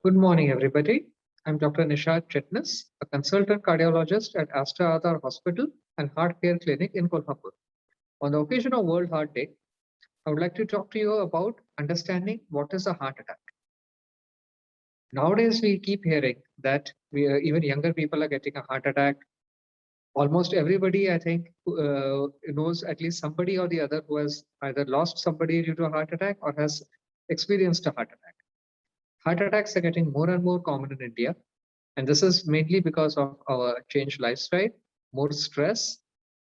Good morning, everybody. I'm Dr. Nishad Chitnis, a consultant cardiologist at Aster Aadhar Hospital and Heart Care Clinic in Kolhapur. On the occasion of World Heart Day, I would like to talk to you about understanding what is a heart attack. Nowadays, we keep hearing that even younger people are getting a heart attack. Almost everybody, I think, knows at least somebody or the other who has either lost somebody due to a heart attack or has experienced a heart attack. Heart attacks are getting more and more common in India, and this is mainly because of our changed lifestyle, more stress,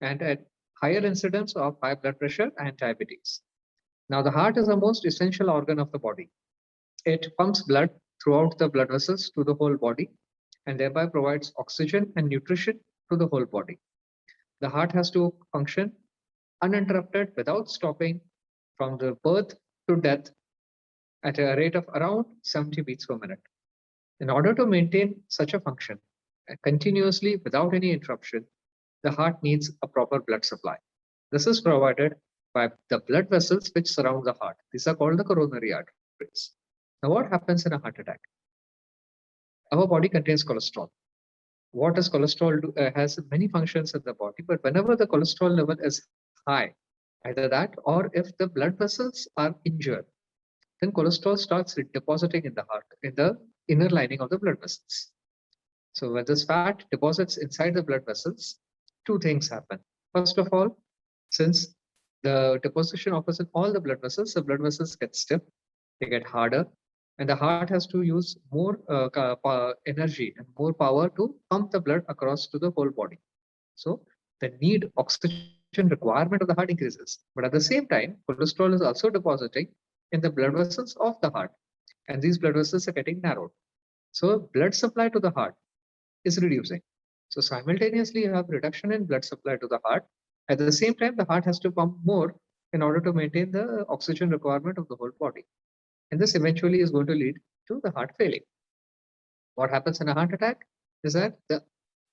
and a higher incidence of high blood pressure and diabetes. Now, the heart is the most essential organ of the body. It pumps blood throughout the blood vessels to the whole body and thereby provides oxygen and nutrition to the whole body. The heart has to function uninterrupted without stopping from the birth to death at a rate of around 70 beats per minute. In order to maintain such a function continuously without any interruption, the heart needs a proper blood supply. This is provided by the blood vessels which surround the heart. These are called the coronary arteries. Now, what happens in a heart attack? Our body contains cholesterol. What does cholesterol do? Has many functions in the body, but whenever the cholesterol level is high, either that or if the blood vessels are injured, then cholesterol starts depositing in the heart, in the inner lining of the blood vessels. So when this fat deposits inside the blood vessels, two things happen. First of all, since the deposition occurs in all the blood vessels get stiff, they get harder, and the heart has to use more energy and more power to pump the blood across to the whole body. So the oxygen requirement of the heart increases. But at the same time, cholesterol is also depositing in the blood vessels of the heart, and these blood vessels are getting narrowed. So blood supply to the heart is reducing. So simultaneously, you have reduction in blood supply to the heart. At the same time, the heart has to pump more in order to maintain the oxygen requirement of the whole body. And this eventually is going to lead to the heart failing. What happens in a heart attack is that the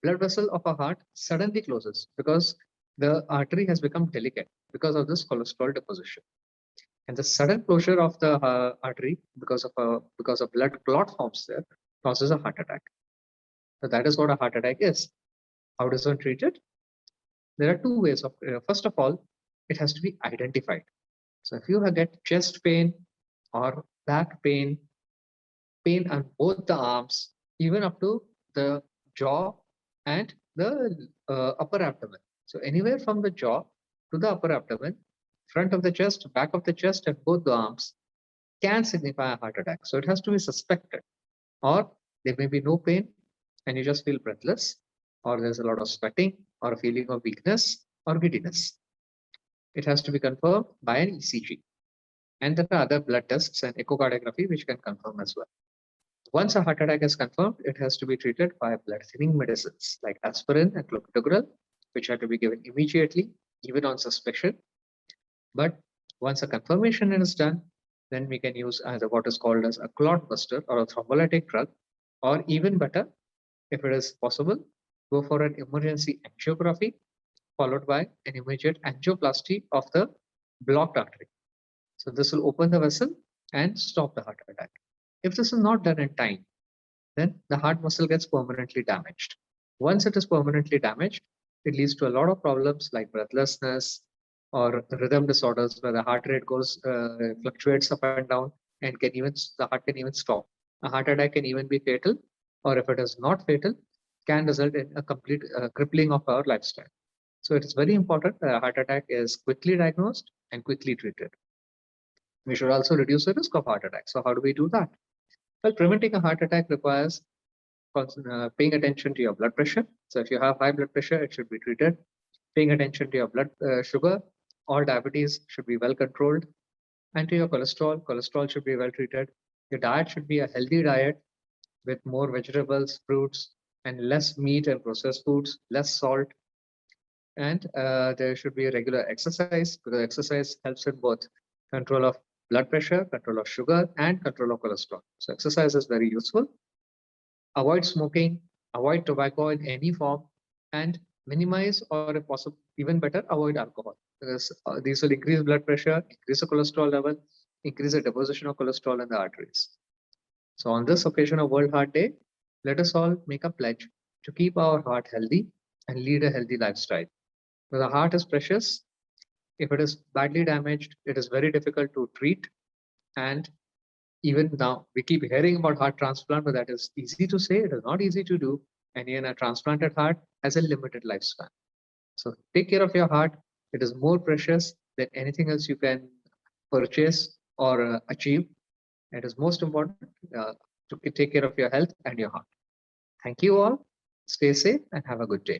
blood vessel of a heart suddenly closes because the artery has become delicate because of this cholesterol deposition. And the sudden closure of the artery because of blood clot forms there causes a heart attack. So that is what a heart attack is. How does one treat it? There are two ways of. First of all, it has to be identified. So if you get chest pain or back pain, pain on both the arms, even up to the jaw and the upper abdomen. So anywhere from the jaw to the upper abdomen, front of the chest, back of the chest, and both the arms can signify a heart attack. So it has to be suspected, or there may be no pain and you just feel breathless, or there's a lot of sweating, or a feeling of weakness or giddiness. It has to be confirmed by an ECG. And there are other blood tests and echocardiography which can confirm as well. Once a heart attack is confirmed, it has to be treated by blood thinning medicines like aspirin and clopidogrel, which are to be given immediately, even on suspicion. But once a confirmation is done, then we can use either what is called as a clot buster or a thrombolytic drug, or even better, if it is possible, go for an emergency angiography followed by an immediate angioplasty of the blocked artery. So this will open the vessel and stop the heart attack. If this is not done in time, then the heart muscle gets permanently damaged. Once it is permanently damaged, it leads to a lot of problems like breathlessness or rhythm disorders where the heart rate fluctuates up and down, and the heart can even stop. A heart attack can even be fatal, or if it is not fatal, can result in a complete crippling of our lifestyle. So it is very important that a heart attack is quickly diagnosed and quickly treated. We should also reduce the risk of heart attack. So how do we do that? Well, preventing a heart attack requires paying attention to your blood pressure. So if you have high blood pressure, it should be treated. Paying attention to your blood sugar or diabetes should be well controlled. And to your cholesterol should be well treated. Your diet should be a healthy diet with more vegetables, fruits, and less meat and processed foods, less salt. And there should be a regular exercise, because exercise helps in both control of blood pressure, control of sugar, and control of cholesterol. So exercise is very useful. Avoid smoking, avoid tobacco in any form, and minimize, or if possible, even better, avoid alcohol, because these will increase blood pressure, increase the cholesterol level, increase the deposition of cholesterol in the arteries. So on this occasion of World Heart Day, let us all make a pledge to keep our heart healthy and lead a healthy lifestyle. Now, the heart is precious. If it is badly damaged, it is very difficult to treat. And even now, we keep hearing about heart transplant, but that is easy to say. It is not easy to do. And even a transplanted heart has a limited lifespan. So take care of your heart. It is more precious than anything else you can purchase or achieve. It is most important to take care of your health and your heart. Thank you all. Stay safe and have a good day.